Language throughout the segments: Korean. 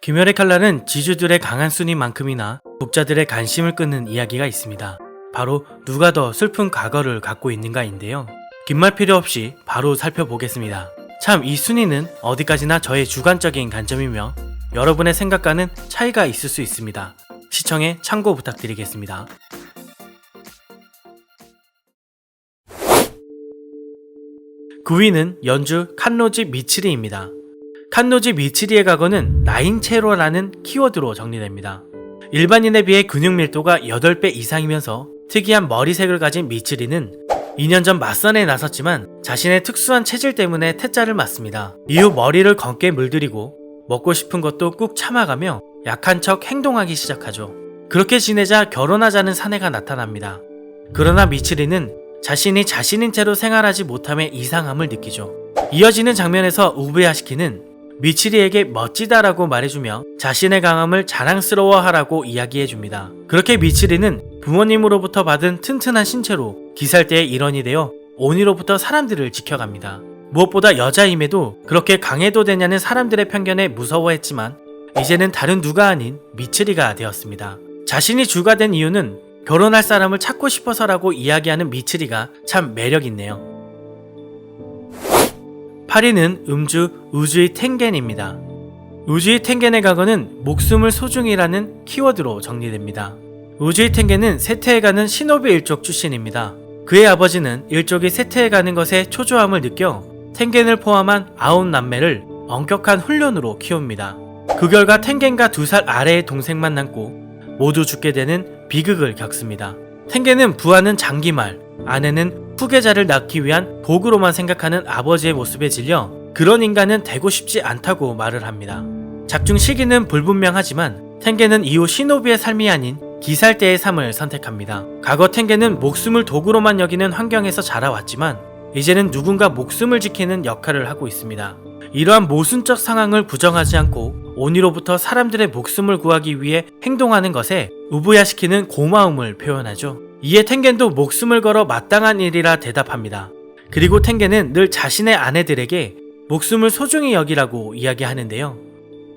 귀멸의 칼날은 지주들의 강한 순위만큼이나 독자들의 관심을 끄는 이야기가 있습니다. 바로 누가 더 슬픈 과거를 갖고 있는가인데요. 긴 말 필요 없이 바로 살펴보겠습니다. 참 이 순위는 어디까지나 저의 주관적인 관점이며 여러분의 생각과는 차이가 있을 수 있습니다. 시청에 참고 부탁드리겠습니다. (9위는) 연주 칸노지 미츠리입니다. 칸노지 미츠리의 과거는 나인체로라는 키워드로 정리됩니다. 일반인에 비해 근육 밀도가 8배 이상이면서 특이한 머리색을 가진 미츠리는 2년 전 맞선에 나섰지만 자신의 특수한 체질 때문에 퇴짜를 맞습니다. 이후 머리를 검게 물들이고 먹고 싶은 것도 꾹 참아가며 약한 척 행동하기 시작하죠. 그렇게 지내자 결혼하자는 사내가 나타납니다. 그러나 미츠리는 자신이 자신인 채로 생활하지 못함에 이상함을 느끼죠. 이어지는 장면에서 우부야시키는 미츠리에게 멋지다라고 말해주며 자신의 강함을 자랑스러워하라고 이야기해줍니다. 그렇게 미츠리는 부모님으로부터 받은 튼튼한 신체로 기살대의 일원이 되어 오니로부터 사람들을 지켜갑니다. 무엇보다 여자임에도 그렇게 강해도 되냐는 사람들의 편견에 무서워했지만 이제는 다른 누가 아닌 미츠리가 되었습니다. 자신이 주가 된 이유는 결혼할 사람을 찾고 싶어서라고 이야기하는 미츠리가 참 매력있네요. 8위는 음주 우주이 텐겐입니다. 우주이 텐겐의 과거는 목숨을 소중히라는 키워드로 정리됩니다. 우주이 텐겐은 세태에 가는 시노비 일족 출신입니다. 그의 아버지는 일족이 세태에 가는 것에 초조함을 느껴 텐겐을 포함한 9남매를 엄격한 훈련으로 키웁니다. 그 결과 텐겐과 2살 아래의 동생만 남고 모두 죽게 되는 비극을 겪습니다. 텐겐은 부하는 장기말, 아내는 후계자를 낳기 위한 도구로만 생각하는 아버지의 모습에 질려 그런 인간은 되고 싶지 않다고 말을 합니다. 작중 시기는 불분명하지만 텐겐은 이후 시노비의 삶이 아닌 기살대의 삶을 선택합니다. 과거 텐겐은 목숨을 도구로만 여기는 환경에서 자라왔지만 이제는 누군가 목숨을 지키는 역할을 하고 있습니다. 이러한 모순적 상황을 부정하지 않고 오니로부터 사람들의 목숨을 구하기 위해 행동하는 것에 우부야시키는 고마움을 표현하죠. 이에 텐겐도 목숨을 걸어 마땅한 일이라 대답합니다. 그리고 텐겐은 늘 자신의 아내들에게 목숨을 소중히 여기라고 이야기하는데요.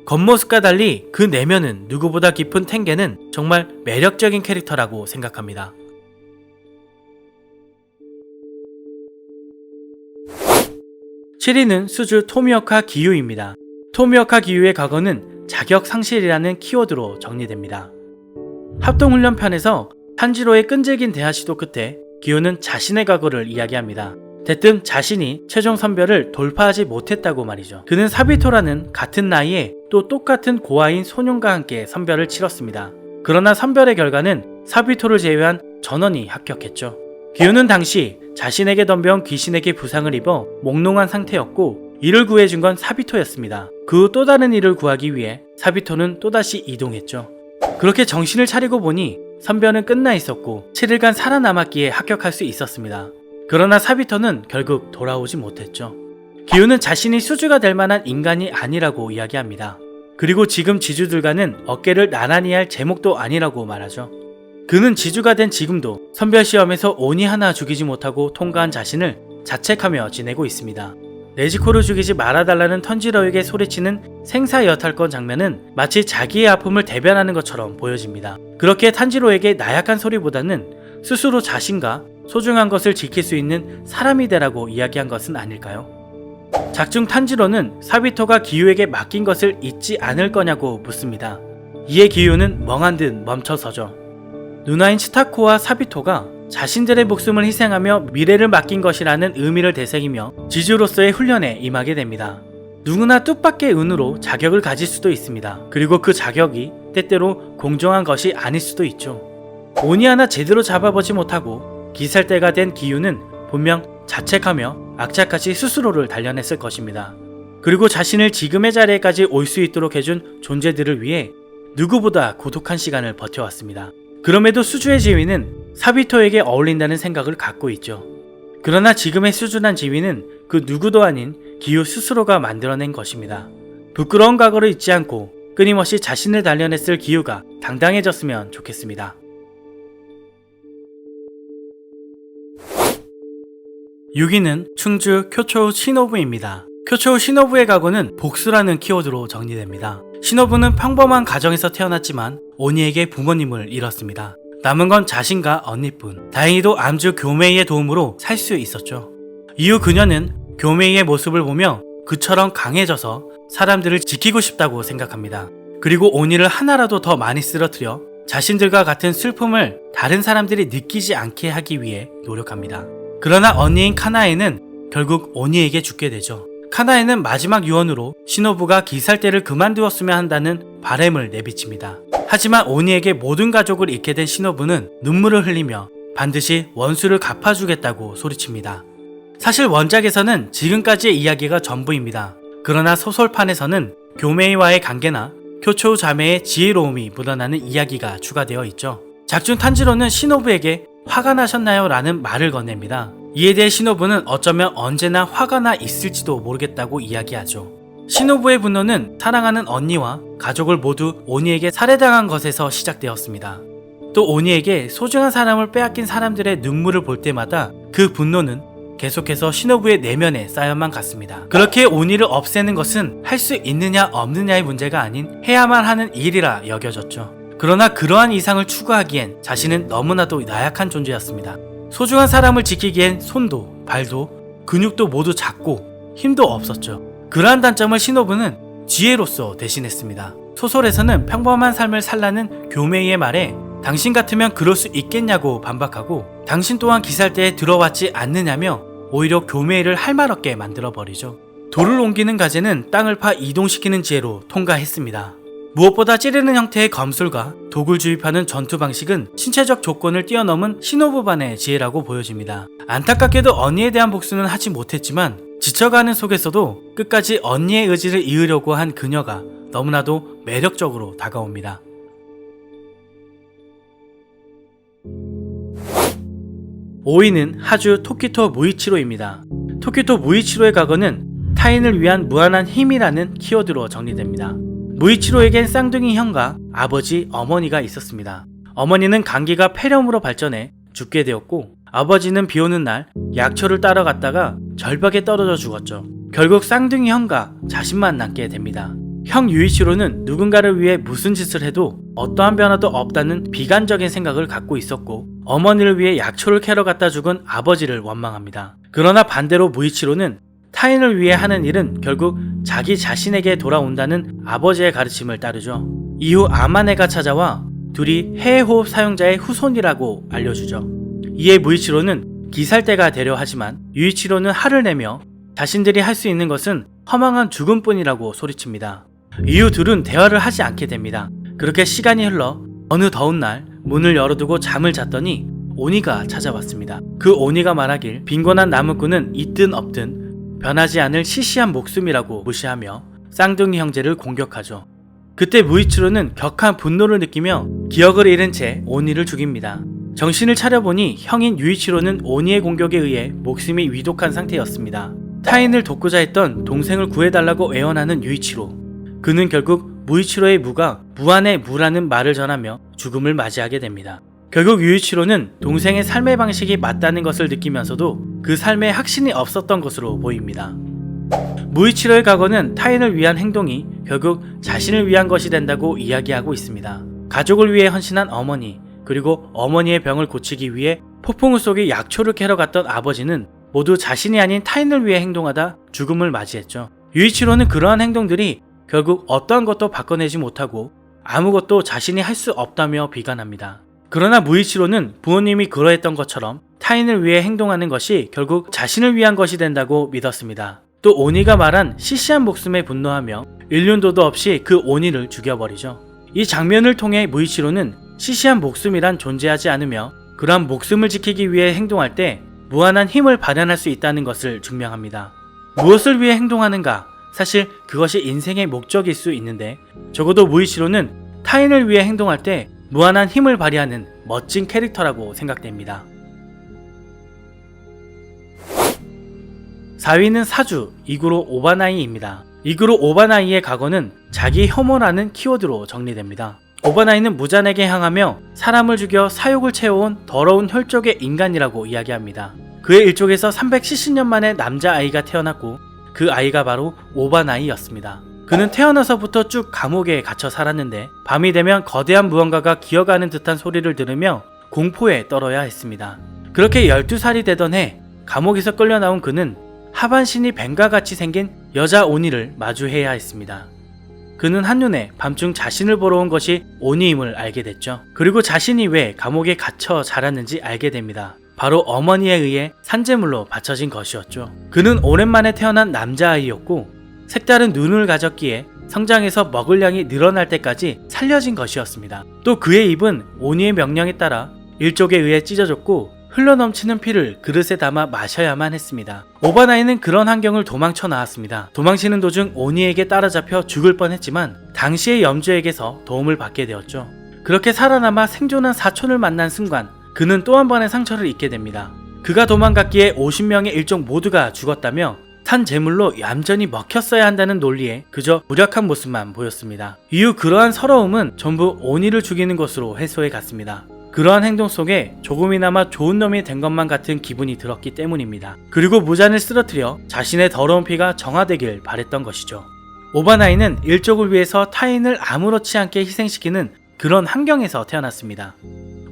겉모습과 달리 그 내면은 누구보다 깊은 텐겐은 정말 매력적인 캐릭터라고 생각합니다. 7위는 수주 토미오카 기유입니다. 토미오카 기유의 과거는 자격 상실이라는 키워드로 정리됩니다. 합동훈련편에서 탄지로의 끈질긴 대화 시도 끝에 기유는 자신의 과거를 이야기합니다. 대뜸 자신이 최종 선별을 돌파하지 못했다고 말이죠. 그는 사비토라는 같은 나이에 또 똑같은 고아인 소년과 함께 선별을 치렀습니다. 그러나 선별의 결과는 사비토를 제외한 전원이 합격했죠. 기유는 당시 자신에게 덤벼온 귀신에게 부상을 입어 몽롱한 상태였고 이를 구해준 건 사비토였습니다. 그 후 또 다른 일을 구하기 위해 사비토는 또다시 이동했죠. 그렇게 정신을 차리고 보니 선별은 끝나 있었고 7일간 살아남았기에 합격할 수 있었습니다. 그러나 사비토는 결국 돌아오지 못했죠. 기유는 자신이 수주가 될 만한 인간이 아니라고 이야기합니다. 그리고 지금 지주들과는 어깨를 나란히 할 제목도 아니라고 말하죠. 그는 지주가 된 지금도 선별시험에서 오니 하나 죽이지 못하고 통과한 자신을 자책하며 지내고 있습니다. 네지코를 죽이지 말아달라는 턴지러에게 소리치는 생사여탈권 장면은 마치 자기의 아픔을 대변하는 것처럼 보여집니다. 그렇게 탄지로에게 나약한 소리보다는 스스로 자신과 소중한 것을 지킬 수 있는 사람이 되라고 이야기한 것은 아닐까요? 작중 탄지로는 사비토가 기유에게 맡긴 것을 잊지 않을 거냐고 묻습니다. 이에 기유는 멍한 듯 멈춰서죠. 누나인 치타코와 사비토가 자신들의 목숨을 희생하며 미래를 맡긴 것이라는 의미를 되새기며 지주로서의 훈련에 임하게 됩니다. 누구나 뜻밖의 운으로 자격을 가질 수도 있습니다. 그리고 그 자격이 때때로 공정한 것이 아닐 수도 있죠. 오니 하나 제대로 잡아보지 못하고 기살대가 된 기유는 분명 자책하며 악착같이 스스로를 단련했을 것입니다. 그리고 자신을 지금의 자리에까지 올 수 있도록 해준 존재들을 위해 누구보다 고독한 시간을 버텨왔습니다. 그럼에도 수주의 지위는 사비토에게 어울린다는 생각을 갖고 있죠. 그러나 지금의 수준한 지위는 그 누구도 아닌 기유 스스로가 만들어낸 것입니다. 부끄러운 과거를 잊지 않고 끊임없이 자신을 단련했을 기유가 당당해졌으면 좋겠습니다. 6위는 충주 쿄초 시노부입니다. 쿄초 시노부의 과거는 복수라는 키워드로 정리됩니다. 시노부는 평범한 가정에서 태어났지만 오니에게 부모님을 잃었습니다. 남은 건 자신과 언니뿐. 다행히도 암주 교메이의 도움으로 살 수 있었죠. 이후 그녀는 교메이의 모습을 보며 그처럼 강해져서 사람들을 지키고 싶다고 생각합니다. 그리고 오니를 하나라도 더 많이 쓰러뜨려 자신들과 같은 슬픔을 다른 사람들이 느끼지 않게 하기 위해 노력합니다. 그러나 언니인 카나에는 결국 오니에게 죽게 되죠. 카나에는 마지막 유언으로 시노부가 기살대를 그만두었으면 한다는 바람을 내비칩니다. 하지만 오니에게 모든 가족을 잃게 된 시노부는 눈물을 흘리며 반드시 원수를 갚아주겠다고 소리칩니다. 사실 원작에서는 지금까지의 이야기가 전부입니다. 그러나 소설판에서는 교메이와의 관계나 쿄초 자매의 지혜로움이 묻어나는 이야기가 추가되어 있죠. 작중 탄지로는 시노부에게 화가 나셨나요? 라는 말을 건넵니다. 이에 대해 시노부는 어쩌면 언제나 화가 나 있을지도 모르겠다고 이야기하죠. 시노부의 분노는 사랑하는 언니와 가족을 모두 오니에게 살해당한 것에서 시작되었습니다. 또 오니에게 소중한 사람을 빼앗긴 사람들의 눈물을 볼 때마다 그 분노는 계속해서 시노부의 내면에 쌓여만 갔습니다. 그렇게 오니를 없애는 것은 할 수 있느냐 없느냐의 문제가 아닌 해야만 하는 일이라 여겨졌죠. 그러나 그러한 이상을 추구하기엔 자신은 너무나도 나약한 존재였습니다. 소중한 사람을 지키기엔 손도 발도 근육도 모두 작고 힘도 없었죠. 그러한 단점을 시노부는 지혜로서 대신했습니다. 소설에서는 평범한 삶을 살라는 교메이의 말에 당신 같으면 그럴 수 있겠냐고 반박하고 당신 또한 기살대에 들어왔지 않느냐며 오히려 교메이를 할 말 없게 만들어버리죠. 돌을 옮기는 가재는 땅을 파 이동시키는 지혜로 통과했습니다. 무엇보다 찌르는 형태의 검술과 독을 주입하는 전투 방식은 신체적 조건을 뛰어넘은 시노부반의 지혜라고 보여집니다. 안타깝게도 언니에 대한 복수는 하지 못했지만 지쳐가는 속에서도 끝까지 언니의 의지를 이으려고 한 그녀가 너무나도 매력적으로 다가옵니다. (5위는) 하주 토키토 무이치로입니다. 토키토 무이치로의 과거는 타인을 위한 무한한 힘이라는 키워드로 정리됩니다. 무이치로에겐 쌍둥이 형과 아버지, 어머니가 있었습니다. 어머니는 감기가 폐렴으로 발전해 죽게 되었고 아버지는 비오는 날 약초를 따러 갔다가 절벽에 떨어져 죽었죠. 결국 쌍둥이 형과 자신만 남게 됩니다. 형 유이치로는 누군가를 위해 무슨 짓을 해도 어떠한 변화도 없다는 비관적인 생각을 갖고 있었고 어머니를 위해 약초를 캐러 갔다 죽은 아버지를 원망합니다. 그러나 반대로 무이치로는 타인을 위해 하는 일은 결국 자기 자신에게 돌아온다는 아버지의 가르침을 따르죠. 이후 아마네가 찾아와 둘이 해외호흡 사용자의 후손이라고 알려주죠. 이에 무이치로는 기살대가 되려 하지만 유이치로는 화를 내며 자신들이 할 수 있는 것은 허망한 죽음뿐이라고 소리칩니다. 이후 둘은 대화를 하지 않게 됩니다. 그렇게 시간이 흘러 어느 더운 날 문을 열어두고 잠을 잤더니 오니가 찾아왔습니다. 그 오니가 말하길 빈곤한 나무꾼은 있든 없든 변하지 않을 시시한 목숨이라고 무시하며 쌍둥이 형제를 공격하죠. 그때 무이치로는 격한 분노를 느끼며 기억을 잃은 채 오니를 죽입니다. 정신을 차려보니 형인 유이치로는 오니의 공격에 의해 목숨이 위독한 상태였습니다. 타인을 돕고자 했던 동생을 구해달라고 애원하는 유이치로. 그는 결국 무이치로의 무가 무한의 무라는 말을 전하며 죽음을 맞이하게 됩니다. 결국 유이치로는 동생의 삶의 방식이 맞다는 것을 느끼면서도 그 삶에 확신이 없었던 것으로 보입니다. 무이치로의 과거는 타인을 위한 행동이 결국 자신을 위한 것이 된다고 이야기하고 있습니다. 가족을 위해 헌신한 어머니, 그리고 어머니의 병을 고치기 위해 폭풍우 속에 약초를 캐러 갔던 아버지는 모두 자신이 아닌 타인을 위해 행동하다 죽음을 맞이했죠. 유이치로는 그러한 행동들이 결국 어떠한 것도 바꿔내지 못하고 아무것도 자신이 할 수 없다며 비관합니다. 그러나 무이치로는 부모님이 그러했던 것처럼 타인을 위해 행동하는 것이 결국 자신을 위한 것이 된다고 믿었습니다. 또 오니가 말한 시시한 목숨에 분노하며 일륜도도 없이 그 오니를 죽여버리죠. 이 장면을 통해 무이치로는 시시한 목숨이란 존재하지 않으며 그러한 목숨을 지키기 위해 행동할 때 무한한 힘을 발현할 수 있다는 것을 증명합니다. 무엇을 위해 행동하는가? 사실 그것이 인생의 목적일 수 있는데 적어도 무이치로는 타인을 위해 행동할 때 무한한 힘을 발휘하는 멋진 캐릭터라고 생각됩니다. 4위는 사주 이구로 오바나이입니다. 이구로 오바나이의 과거는 자기 혐오라는 키워드로 정리됩니다. 오바나이는 무잔에게 향하며 사람을 죽여 사욕을 채워온 더러운 혈족의 인간이라고 이야기합니다. 그의 일족에서 370년 만에 남자아이가 태어났고 그 아이가 바로 오바나이였습니다. 그는 태어나서부터 쭉 감옥에 갇혀 살았는데 밤이 되면 거대한 무언가가 기어가는 듯한 소리를 들으며 공포에 떨어야 했습니다. 그렇게 12살이 되던 해 감옥에서 끌려 나온 그는 하반신이 뱀과 같이 생긴 여자 오니를 마주해야 했습니다. 그는 한눈에 밤중 자신을 보러 온 것이 오니임을 알게 됐죠. 그리고 자신이 왜 감옥에 갇혀 자랐는지 알게 됩니다. 바로 어머니에 의해 산재물로 바쳐진 것이었죠. 그는 오랜만에 태어난 남자아이였고 색다른 눈을 가졌기에 성장해서 먹을 양이 늘어날 때까지 살려진 것이었습니다. 또 그의 입은 오니의 명령에 따라 일족에 의해 찢어졌고 흘러넘치는 피를 그릇에 담아 마셔야만 했습니다. 오바나이는 그런 환경을 도망쳐 나왔습니다. 도망치는 도중 오니에게 따라잡혀 죽을 뻔했지만 당시의 염주에게서 도움을 받게 되었죠. 그렇게 살아남아 생존한 사촌을 만난 순간 그는 또 한 번의 상처를 입게 됩니다. 그가 도망갔기에 50명의 일족 모두가 죽었다며 산 제물로 얌전히 먹혔어야 한다는 논리에 그저 무력한 모습만 보였습니다. 이후 그러한 서러움은 전부 오니를 죽이는 것으로 해소해 갔습니다. 그러한 행동 속에 조금이나마 좋은 놈이 된 것만 같은 기분이 들었기 때문입니다. 그리고 무잔을 쓰러뜨려 자신의 더러운 피가 정화되길 바랬던 것이죠. 오바나이는 일족을 위해서 타인을 아무렇지 않게 희생시키는 그런 환경에서 태어났습니다.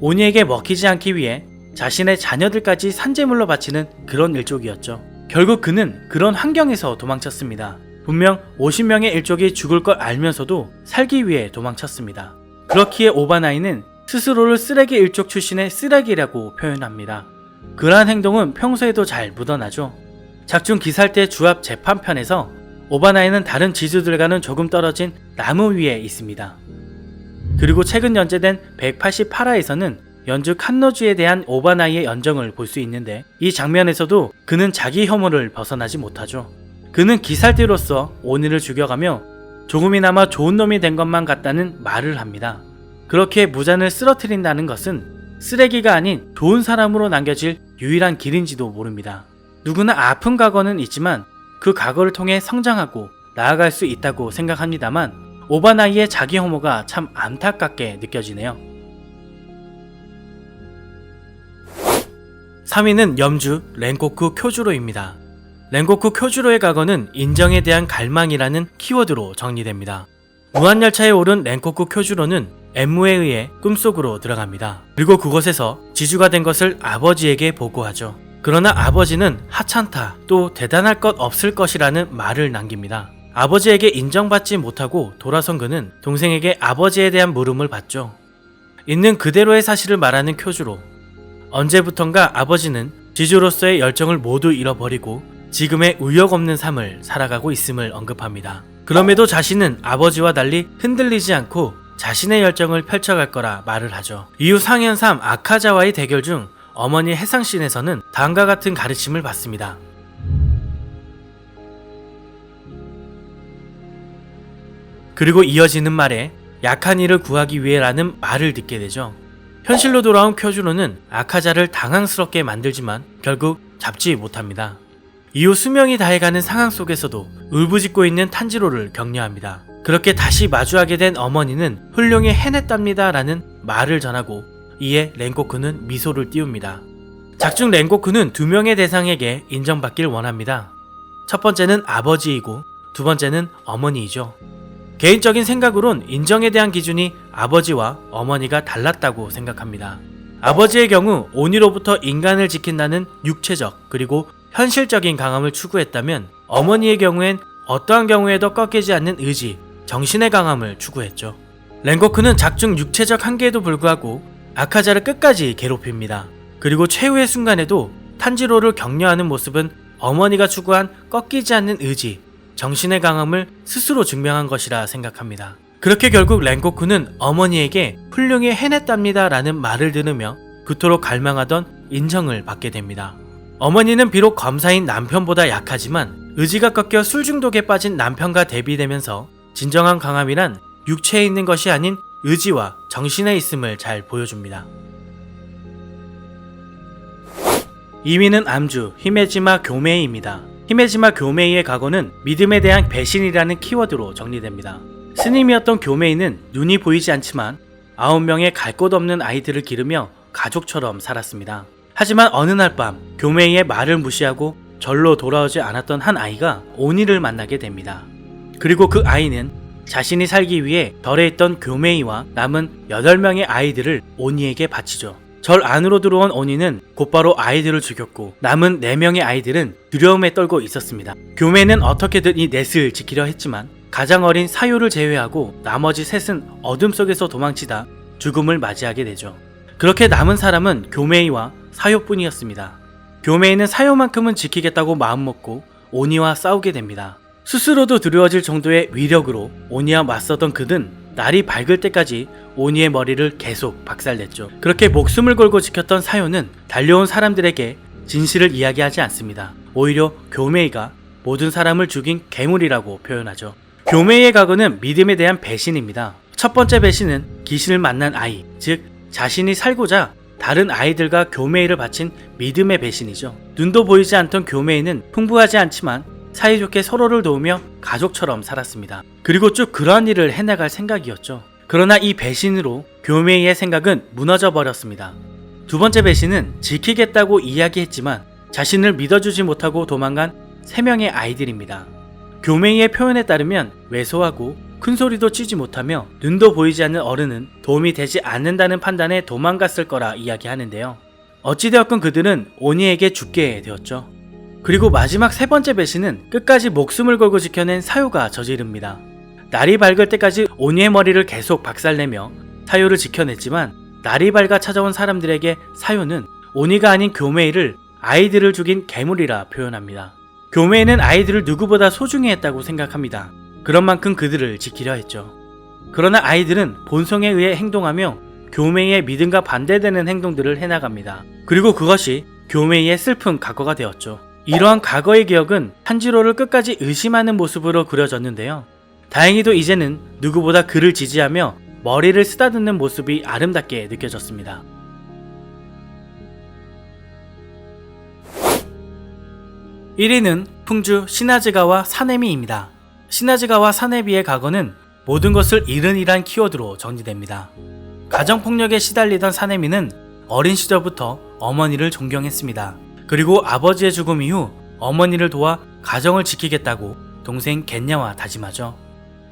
오니에게 먹히지 않기 위해 자신의 자녀들까지 산재물로 바치는 그런 일족이었죠. 결국 그는 그런 환경에서 도망쳤습니다. 분명 50명의 일족이 죽을 걸 알면서도 살기 위해 도망쳤습니다. 그렇기에 오바나이는 스스로를 쓰레기 일족 출신의 쓰레기라고 표현합니다. 그러한 행동은 평소에도 잘 묻어나죠. 작중 기살대 주합 재판편에서 오바나이는 다른 지주들과는 조금 떨어진 나무 위에 있습니다. 그리고 최근 연재된 188화에서는 연주 칸노주에 대한 오바나이의 연정을 볼 수 있는데 이 장면에서도 그는 자기 혐오를 벗어나지 못하죠. 그는 기살대로서 오니를 죽여가며 조금이나마 좋은 놈이 된 것만 같다는 말을 합니다. 그렇게 무잔을 쓰러뜨린다는 것은 쓰레기가 아닌 좋은 사람으로 남겨질 유일한 길인지도 모릅니다. 누구나 아픈 과거는 있지만 그 과거를 통해 성장하고 나아갈 수 있다고 생각합니다만 오바나이의 자기 혐오가 참 안타깝게 느껴지네요. 3위는 염주 렌고쿠 쿄주로입니다. 렌고쿠 쿄주로의 과거는 인정에 대한 갈망이라는 키워드로 정리됩니다. 무한열차에 오른 렌고쿠 쿄주로는 엠무에 의해 꿈속으로 들어갑니다. 그리고 그곳에서 지주가 된 것을 아버지에게 보고하죠. 그러나 아버지는 하찮다, 또 대단할 것 없을 것이라는 말을 남깁니다. 아버지에게 인정받지 못하고 돌아선 그는 동생에게 아버지에 대한 물음을 받죠. 있는 그대로의 사실을 말하는 쿄주로. 언제부턴가 아버지는 지주로서의 열정을 모두 잃어버리고 지금의 의욕 없는 삶을 살아가고 있음을 언급합니다. 그럼에도 자신은 아버지와 달리 흔들리지 않고 자신의 열정을 펼쳐갈 거라 말을 하죠. 이후 상현 3 아카자와의 대결 중 어머니 해상씬에서는 다음과 같은 가르침을 받습니다. 그리고 이어지는 말에 약한 이를 구하기 위해라는 말을 듣게 되죠. 현실로 돌아온 쿄주로는 아카자를 당황스럽게 만들지만 결국 잡지 못합니다. 이후 수명이 다해가는 상황 속에서도 울부짖고 있는 탄지로를 격려합니다. 그렇게 다시 마주하게 된 어머니는 훌륭히 해냈답니다 라는 말을 전하고 이에 렌고쿠는 미소를 띄웁니다. 작중 렌고쿠는 두 명의 대상에게 인정받길 원합니다. 첫 번째는 아버지이고 두 번째는 어머니이죠. 개인적인 생각으론 인정에 대한 기준이 아버지와 어머니가 달랐다고 생각합니다. 아버지의 경우 오니로부터 인간을 지킨다는 육체적 그리고 현실적인 강함을 추구했다면 어머니의 경우엔 어떠한 경우에도 꺾이지 않는 의지, 정신의 강함을 추구했죠. 렌고쿠는 작중 육체적 한계에도 불구하고 아카자를 끝까지 괴롭힙니다. 그리고 최후의 순간에도 탄지로를 격려하는 모습은 어머니가 추구한 꺾이지 않는 의지, 정신의 강함을 스스로 증명한 것이라 생각합니다. 그렇게 결국 렌고쿠는 어머니에게 훌륭히 해냈답니다 라는 말을 들으며 그토록 갈망하던 인정을 받게 됩니다. 어머니는 비록 검사인 남편보다 약하지만 의지가 꺾여 술 중독에 빠진 남편과 대비되면서 진정한 강함이란 육체에 있는 것이 아닌 의지와 정신에 있음을 잘 보여줍니다. 2위는 암주 히메지마 교메이입니다. 히메지마 교메이의 과거는 믿음에 대한 배신이라는 키워드로 정리됩니다. 스님이었던 교메이는 눈이 보이지 않지만 9명의 갈 곳 없는 아이들을 기르며 가족처럼 살았습니다. 하지만 어느 날 밤 교메이의 말을 무시하고 절로 돌아오지 않았던 한 아이가 오니를 만나게 됩니다. 그리고 그 아이는 자신이 살기 위해 절에 있던 교메이와 남은 8명의 아이들을 오니에게 바치죠. 절 안으로 들어온 오니는 곧바로 아이들을 죽였고 남은 4명의 아이들은 두려움에 떨고 있었습니다. 교메이는 어떻게든 이 넷을 지키려 했지만 가장 어린 사요를 제외하고 나머지 셋은 어둠 속에서 도망치다 죽음을 맞이하게 되죠. 그렇게 남은 사람은 교메이와 사요뿐이었습니다. 교메이는 사요만큼은 지키겠다고 마음먹고 오니와 싸우게 됩니다. 스스로도 두려워질 정도의 위력으로 오니와 맞서던 그는 날이 밝을 때까지 오니의 머리를 계속 박살냈죠. 그렇게 목숨을 걸고 지켰던 사요는 달려온 사람들에게 진실을 이야기하지 않습니다. 오히려 교메이가 모든 사람을 죽인 괴물이라고 표현하죠. 교메이의 각오는 믿음에 대한 배신입니다. 첫 번째 배신은 귀신을 만난 아이, 즉 자신이 살고자 다른 아이들과 교메이를 바친 믿음의 배신이죠. 눈도 보이지 않던 교메이는 풍부하지 않지만 사이좋게 서로를 도우며 가족처럼 살았습니다. 그리고 쭉 그러한 일을 해나갈 생각이었죠. 그러나 이 배신으로 교메이의 생각은 무너져 버렸습니다. 두 번째 배신은 지키겠다고 이야기했지만 자신을 믿어주지 못하고 도망간 3명의 아이들입니다. 교메이의 표현에 따르면 왜소하고 큰 소리도 치지 못하며 눈도 보이지 않는 어른은 도움이 되지 않는다는 판단에 도망갔을 거라 이야기하는데요. 어찌되었건 그들은 오니에게 죽게 되었죠. 그리고 마지막 3번째 배신은 끝까지 목숨을 걸고 지켜낸 사요가 저지릅니다. 날이 밝을 때까지 오니의 머리를 계속 박살내며 사요를 지켜냈지만 날이 밝아 찾아온 사람들에게 사요는 오니가 아닌 교메이를 아이들을 죽인 괴물이라 표현합니다. 교메이는 아이들을 누구보다 소중히 했다고 생각합니다. 그런 만큼 그들을 지키려 했죠. 그러나 아이들은 본성에 의해 행동하며 교메이의 믿음과 반대되는 행동들을 해나갑니다. 그리고 그것이 교메이의 슬픈 과거가 되었죠. 이러한 과거의 기억은 탄지로를 끝까지 의심하는 모습으로 그려졌는데요. 다행히도 이제는 누구보다 그를 지지하며 머리를 쓰다듬는 모습이 아름답게 느껴졌습니다. (1위는) 풍주 시나즈가와 사네미입니다. 시나즈가와 사네미의 과거는 모든 것을 잃은이란 키워드로 정리됩니다. 가정폭력에 시달리던 사네미는 어린 시절부터 어머니를 존경했습니다. 그리고 아버지의 죽음 이후 어머니를 도와 가정을 지키겠다고 동생 겐냐와 다짐하죠.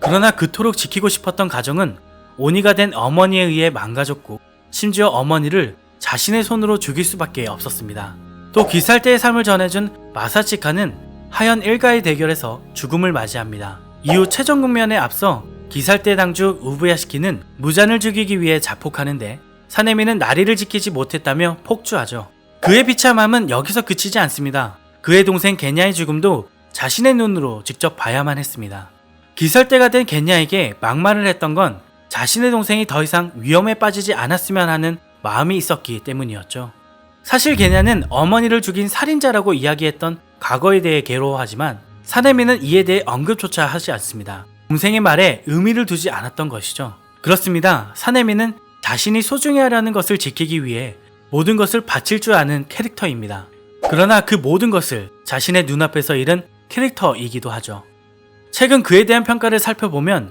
그러나 그토록 지키고 싶었던 가정은 오니가 된 어머니에 의해 망가졌고 심지어 어머니를 자신의 손으로 죽일 수밖에 없었습니다. 또 귀살대의 삶을 전해준 마사치카는 하연 일가의 대결에서 죽음을 맞이합니다. 이후 최종 국면에 앞서 귀살대 당주 우부야시키는 무잔을 죽이기 위해 자폭하는데 사네미는 나리를 지키지 못했다며 폭주하죠. 그의 비참함은 여기서 그치지 않습니다. 그의 동생 겐야의 죽음도 자신의 눈으로 직접 봐야만 했습니다. 귀살대가 된 겐야에게 막말을 했던 건 자신의 동생이 더 이상 위험에 빠지지 않았으면 하는 마음이 있었기 때문이었죠. 사실 겐야는 어머니를 죽인 살인자라고 이야기했던 과거에 대해 괴로워하지만 사네미는 이에 대해 언급조차 하지 않습니다. 동생의 말에 의미를 두지 않았던 것이죠. 그렇습니다. 사네미는 자신이 소중히 하려는 것을 지키기 위해 모든 것을 바칠 줄 아는 캐릭터입니다. 그러나 그 모든 것을 자신의 눈앞에서 잃은 캐릭터이기도 하죠. 최근 그에 대한 평가를 살펴보면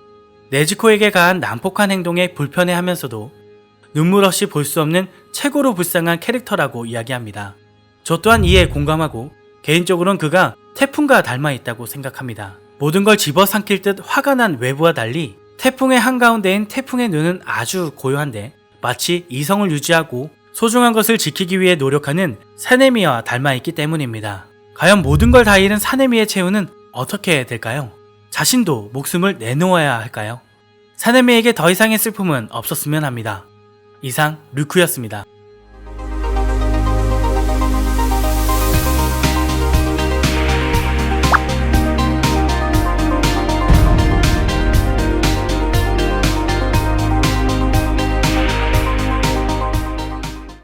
네즈코에게 가한 난폭한 행동에 불편해하면서도 눈물 없이 볼 수 없는 최고로 불쌍한 캐릭터라고 이야기합니다. 저 또한 이에 공감하고 개인적으로는 그가 태풍과 닮아 있다고 생각합니다. 모든 걸 집어삼킬 듯 화가 난 외부와 달리 태풍의 한가운데인 태풍의 눈은 아주 고요한데 마치 이성을 유지하고 소중한 것을 지키기 위해 노력하는 사네미와 닮아 있기 때문입니다. 과연 모든 걸 다 잃은 사네미의 최후는 어떻게 될까요? 자신도 목숨을 내놓아야 할까요? 사네미에게 더 이상의 슬픔은 없었으면 합니다. 이상 류쿠였습니다.